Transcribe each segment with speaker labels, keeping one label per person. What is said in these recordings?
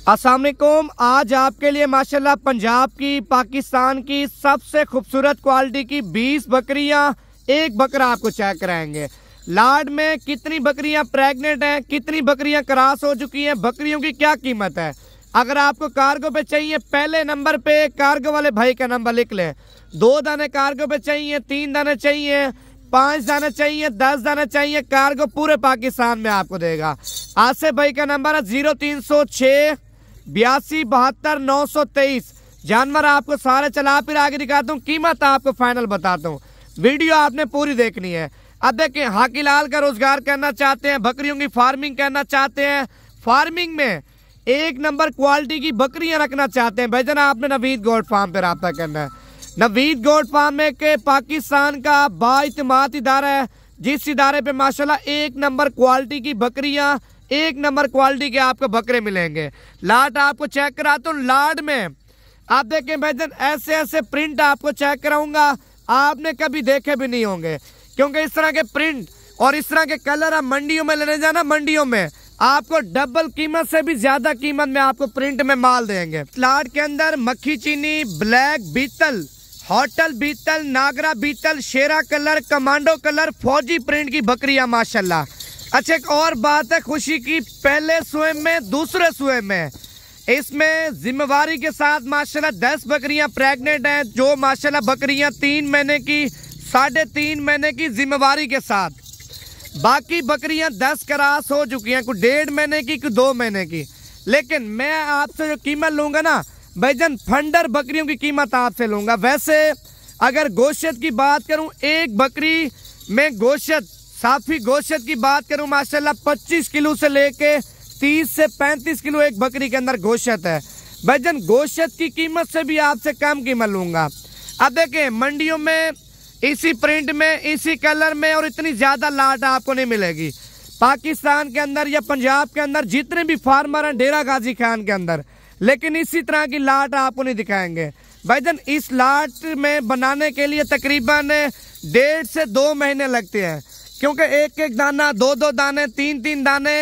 Speaker 1: अस्सलाम वालेकुम। आज आपके लिए माशाल्लाह पंजाब की, पाकिस्तान की सबसे खूबसूरत क्वालिटी की 20 बकरियां, एक बकरा आपको चेक कराएंगे। लाड में कितनी बकरियां प्रेग्नेंट हैं, कितनी बकरियां क्रॉस हो चुकी हैं, बकरियों की क्या कीमत है। अगर आपको कार्गो पे चाहिए, पहले नंबर पे कार्गो वाले भाई का नंबर लिख लें। 2 दाने कार्गो पे चाहिए, 3 दाने चाहिए, 5 दाने चाहिए, 10 दाने चाहिए, कार्गो पूरे पाकिस्तान में आपको देगा। आसिफ भाई का नंबर है 0306 82 72 923। जानवर आपको सारे चला फिर आगे दिखाता हूँ, कीमत आपको फाइनल बताता हूँ। वीडियो आपने पूरी देखनी है। अब देखें, हाकी लाल का रोजगार करना चाहते हैं, बकरियों की फार्मिंग करना चाहते हैं, फार्मिंग में एक नंबर क्वालिटी की बकरियां रखना चाहते हैं, भाईजान आपने नवीद गोट फार्म पे राब्ता करना है। नवीद गोट फार्म में के पाकिस्तान का बाइतमाद इदारा है, जिस इदारे पे माशाल्लाह एक नंबर क्वालिटी की बकरियां, एक नंबर क्वालिटी के आपको बकरे मिलेंगे। लाट आपको चेक कराता हूँ। लाट में आप देखें भाईजान, ऐसे ऐसे प्रिंट आपको चेक कराऊंगा, आपने कभी देखे भी नहीं होंगे, क्योंकि इस तरह के प्रिंट और इस तरह के कलर आप मंडियों में लेने जाना, मंडियों में आपको डबल कीमत से भी ज्यादा कीमत में आपको प्रिंट में माल देंगे। लाट के अंदर मक्खी चीनी, ब्लैक बीतल, होटल बीतल, नागरा बीतल, शेरा कलर, कमांडो कलर, फौजी प्रिंट की बकरियां माशाल्लाह। अच्छा, एक और बात है खुशी की, पहले सुए में, दूसरे सुए में, इसमें जिम्मेवारी के साथ माशाल्लाह 10 बकरियां प्रेग्नेंट हैं, जो माशाल्लाह बकरियां 3 महीने की, 3.5 महीने की जिम्मेवारी के साथ। बाकी बकरियां 10 क्रॉस हो चुकी हैं, कुछ 1.5 महीने की, कुछ 2 महीने की। लेकिन मैं आपसे जो कीमत लूंगा ना भाईजान, फंडर बकरियों की कीमत आपसे लूंगा। वैसे अगर गोश्त की बात करूं, एक बकरी में गोश्त, साफी गोश्त की बात करूं माशाल्लाह 25 किलो से लेके 30 से 35 किलो एक बकरी के अंदर गोश्त है। भाईजान गोश्त की कीमत से भी आपसे कम कीमत लूंगा। अब देखें, मंडियों में इसी प्रिंट में, इसी कलर में और इतनी ज्यादा लाट आपको नहीं मिलेगी। पाकिस्तान के अंदर या पंजाब के अंदर जितने भी फार्मर हैं डेरा गाजी खान के अंदर, लेकिन इसी तरह की लाट आपको नहीं दिखाएंगे। भाईजान इस लाट में बनाने के लिए तकरीबन 1.5 से 2 महीने लगते हैं, क्योंकि एक एक दाना, 2 दाने, 3 दाने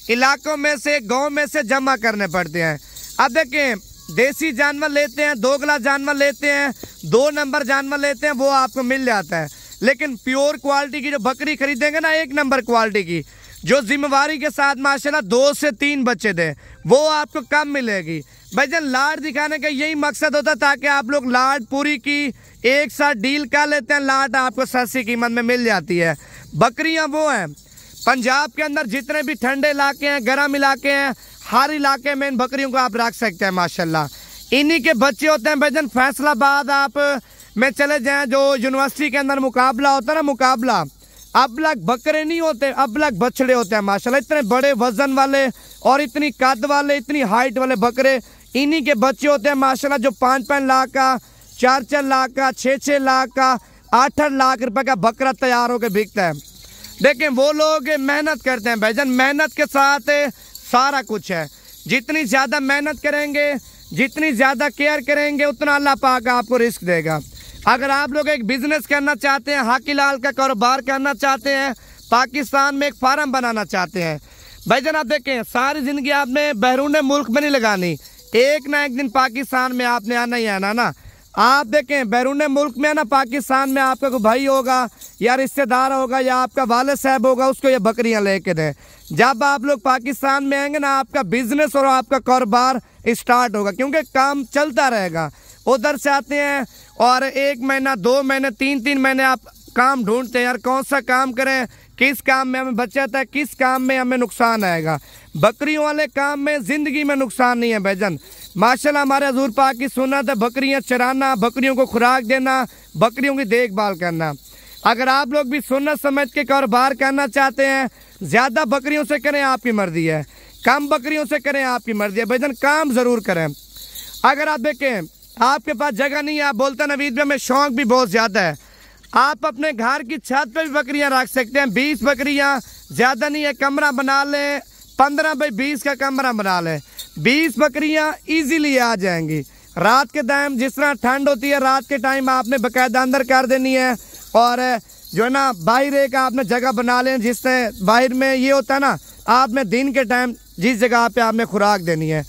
Speaker 1: इलाकों में से, गांव में से जमा करने पड़ते हैं। अब देखें, देसी जानवर लेते हैं, दोगला जानवर लेते हैं, 2 नंबर जानवर लेते हैं, वो आपको मिल जाता है। लेकिन प्योर क्वालिटी की जो बकरी खरीदेंगे ना, एक नंबर क्वालिटी की, जो जिम्मेवारी के साथ माशाल्लाह 2 से 3 बच्चे दे, वो आपको कम मिलेगी। भाईजान लाट दिखाने का यही मकसद होता है, ताकि आप लोग लाट पूरी की एक साथ डील कर लेते हैं, लाट आपको सस्ती कीमत में मिल जाती है। बकरियां वो हैं, पंजाब के अंदर जितने भी ठंडे इलाके हैं, गर्म इलाके हैं, हर इलाके में इन बकरियों को आप रख सकते हैं माशाल्लाह। इन्हीं के बच्चे होते हैं भाईजान। फैसलाबाद आप में चले जाएं, जो यूनिवर्सिटी के अंदर मुकाबला होता है ना, मुकाबला, अबलग बकरे नहीं होते, अबलग बछड़े होते हैं माशाल्लाह। इतने बड़े वजन वाले और इतनी कद वाले, इतनी हाइट वाले बकरे, इन्हीं के बच्चे होते हैं माशाल्लाह, जो 5-5 लाख का, 4-4 लाख का, 6-6 लाख का, 8-8 लाख रुपए का बकरा तैयार होकर बिकता है। देखें, वो लोग मेहनत करते हैं भाईजान, मेहनत के साथ सारा कुछ है। जितनी ज्यादा मेहनत करेंगे, जितनी ज्यादा केयर करेंगे, उतना अल्लाह पाक आपको रिस्क देगा। अगर आप लोग एक बिजनेस करना चाहते हैं, हाकी लाल का कारोबार करना चाहते हैं, पाकिस्तान में एक फार्म बनाना चाहते हैं, भाईजान आप देखें, सारी जिंदगी आपने बैरून मुल्क में नहीं लगानी, एक ना एक दिन पाकिस्तान में आपने आना ही आना ना। आप देखें, बैरून मुल्क में ना, पाकिस्तान में आपका कोई भाई होगा या रिश्तेदार होगा या आपका वालिद साहब होगा, उसको ये बकरियां लेके दें। जब आप लोग पाकिस्तान में आएंगे ना, आपका बिजनेस और आपका कारोबार स्टार्ट होगा, क्योंकि काम चलता रहेगा। उधर से आते हैं और 1 महीना, 2 महीने, 3 महीने आप काम ढूंढते हैं, यार कौन सा काम करें, किस काम में हमें बचत है, किस काम में हमें नुकसान आएगा। बकरियों वाले काम में जिंदगी में नुकसान नहीं है भाईजान। माशाल्लाह हमारे हजूर पाक की सुन्नत है बकरियां चराना, बकरियों को खुराक देना, बकरियों की देखभाल करना। अगर आप लोग भी सुन्नत समझ के कारोबार करना चाहते हैं, ज्यादा बकरियों से करें आपकी मर्जी है, कम बकरियों से करें आपकी मर्जी है, भाईजान काम जरूर करें। अगर आप देखें, आपके पास जगह नहीं है, आप बोलते नवीद में शौक भी बहुत ज्यादा है, आप अपने घर की छत पे भी बकरियां रख सकते हैं। 20 बकरियां ज्यादा नहीं है, कमरा बना लें, 15 बाई 20 का कमरा बना लें, 20 बकरियां इजीली आ जाएंगी। रात के टाइम जिस तरह ठंड होती है, रात के टाइम आपने बाकायदा अंदर कर देनी है, और जो है ना बाहर एक आपने जगह बना लें, जिससे बाहर में ये होता है ना, आपने दिन के टाइम जिस जगह पे आपने खुराक देनी है,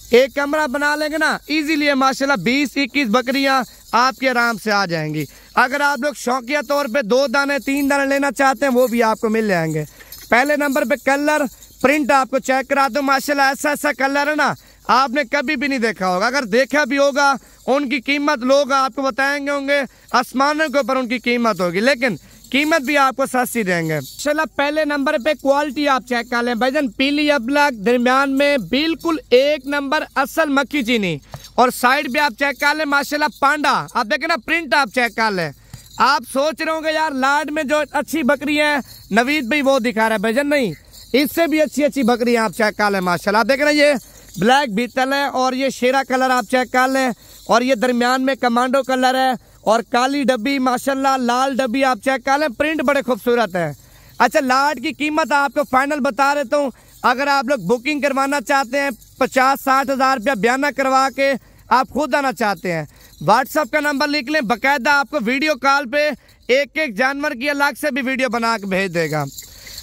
Speaker 1: एक कमरा बना लेंगे ना इजीली माशाल्लाह 20-21 बकरियां आपके आराम से आ जाएंगी। अगर आप लोग शौकिया तौर पे 2 दाने 3 दाने लेना चाहते हैं वो भी आपको मिल जाएंगे। पहले नंबर पे कलर प्रिंट आपको चेक करा दो, माशाल्लाह ऐसा ऐसा कलर है ना आपने कभी भी नहीं देखा होगा। अगर देखा भी होगा उनकी कीमत लोग आपको बताएंगे होंगे आसमानों के ऊपर उनकी कीमत होगी, लेकिन कीमत भी आपको सस्ती देंगे। माशाल्लाह पहले नंबर पे क्वालिटी आप चेक कर लें भाईजान, पीली अबलग दरमियान में बिल्कुल 1 नंबर असल मक्खी चीनी, और साइड पे आप चेक कर लें माशाल्लाह पांडा। आप देखें ना प्रिंट आप चेक कर लें। आप सोच रहे होंगे यार लाड में जो अच्छी बकरी है नवीद भाई वो दिखा रहा है, भाईजान नहीं, इससे भी अच्छी अच्छी बकरियां आप चेक कर लें माशाल्लाह। आप देख रहे हैं ये ब्लैक बीतल है और ये शेरा कलर आप चेक कर लें, और ये दरमियान में कमांडो कलर है और काली डब्बी माशाल्लाह लाल डब्बी आप चेक कर लें, प्रिंट बड़े खूबसूरत है। अच्छा लाड की कीमत आपको फाइनल बता देता हूँ। अगर आप लोग बुकिंग करवाना चाहते हैं 50-60 हज़ार रुपया बयाना करवा के आप खुद आना चाहते हैं, व्हाट्सएप का नंबर लिख लें, बाकायदा आपको वीडियो कॉल पे एक एक जानवर की अलग से भी वीडियो बना के भेज देगा।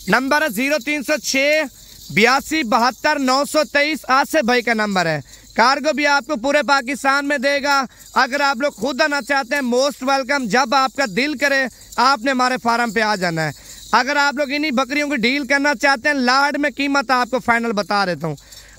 Speaker 1: नंबर है 0306 82 72 923 आसिफ भाई का नंबर है। कार्गो भी आपको पूरे पाकिस्तान में देगा। अगर आप लोग खुद आना चाहते हैं मोस्ट वेलकम, जब आपका दिल करे आपने हमारे फार्म पे आ जाना है। अगर आप लोग इन्हीं बकरियों की डील करना चाहते हैं लाड में कीमत आपको फाइनल बता देता हूँ।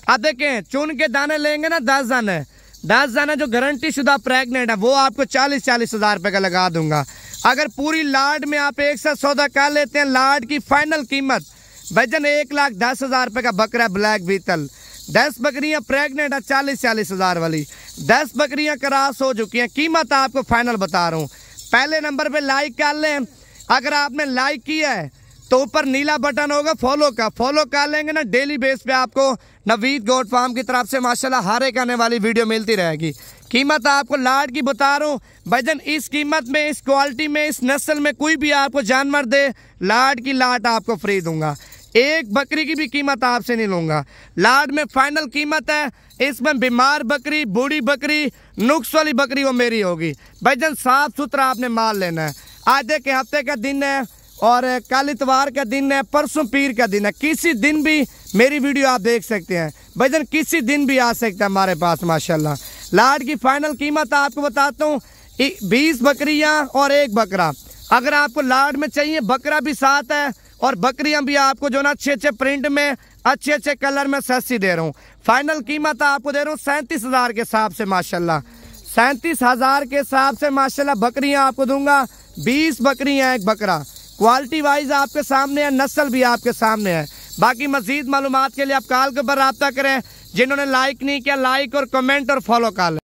Speaker 1: अब देखें चुन के दाने लेंगे ना 10 दाने जो गारंटी शुदा प्रेगनेंट है वो आपको 40-40 हज़ार रुपये का लगा दूंगा। अगर पूरी लाड में आप एक साथ सौदा कर लेते हैं लाड की फाइनल कीमत भाईजान 1,10,000 रुपये का बकरा ब्लैक बीतल, 10 बकरियां प्रेग्नेंट है 40-40 हज़ार वाली, 10 बकरियां क्रॉस हो चुकी हैं, कीमत आपको फाइनल बता रहा हूँ। पहले नंबर पे लाइक कर लें, अगर आपने लाइक किया है तो ऊपर नीला बटन होगा फॉलो का, फॉलो कर लेंगे ना डेली बेस पे आपको नवीद गोट फार्म की तरफ से माशाल्लाह हर एक आने वाली वीडियो मिलती रहेगी। कीमत आपको लाड की बता रहा हूँ भाईजान, इस कीमत में इस क्वालिटी में इस नस्ल में कोई भी आपको जानवर दे लाड की लाट आपको फ्री दूंगा, एक बकरी की भी कीमत आपसे नहीं लूंगा। लाड में फाइनल कीमत है, इसमें बीमार बकरी बूढ़ी बकरी नुक्स वाली बकरी वो मेरी होगी भाईजान, साफ सुथरा आपने माल लेना है। आज के हफ्ते का दिन है और कल इतवार का दिन है, परसों पीर का दिन है, किसी दिन भी मेरी वीडियो आप देख सकते हैं भाईजान, किसी दिन भी आ सकता है हमारे पास माशाल्लाह। लाड की फाइनल कीमत आपको बताता हूँ 20 बकरियां और 1 बकरा। अगर आपको लाड में चाहिए बकरा भी साथ है और बकरियां भी आपको जो ना अच्छे प्रिंट में अच्छे कलर में सस्ती दे रहा हूँ। फाइनल कीमत आपको दे रहा हूँ 37 हज़ार के हिसाब से माशाल्लाह, 37 हज़ार के हिसाब से माशाल्लाह बकरियां आपको दूंगा। 20 बकरियां 1 बकरा, क्वालिटी वाइज आपके सामने है, नस्ल भी आपके सामने है। बाकी मजीद मालूमात के लिए आप कॉल के ऊपर रब्ता करें। जिन्होंने लाइक नहीं किया लाइक और कमेंट और फॉलो कर लें।